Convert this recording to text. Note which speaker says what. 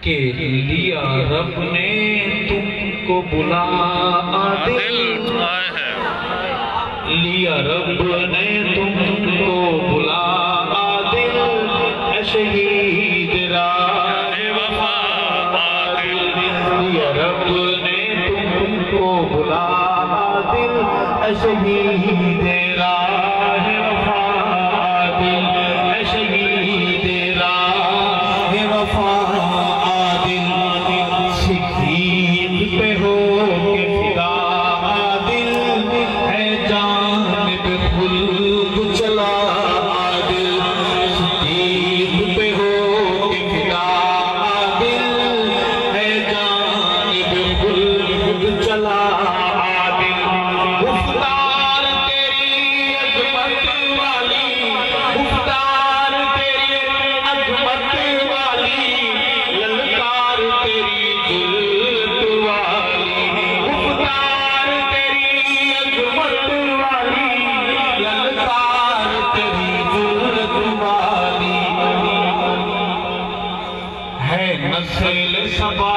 Speaker 1: के लिया रब ने तुमको बुला दिल, लिया रब ने तुमको बुला दिल, शहीद राहे वफा दिल, लिया रब ने तुमको बुला दिल, शहीद राहे वफा दिल, शहीद राहे वफा दिल, सिद्दीक पे हो के फिदा दिल, है जानिब खुल्द चला दिल, सिद्दीक पे हो के फिदा दिल, है जानिब खुल्द चला दिल, गुफ्तार तेरी अज़मत वाली, गुफ्तार तेरी अज़मत वाली, ललकार तेरी जुल्त वाली, गुफ्तार तेरी अज़मत वाली, ललकार तेरी जुल्त वाली, है नस्ल सबा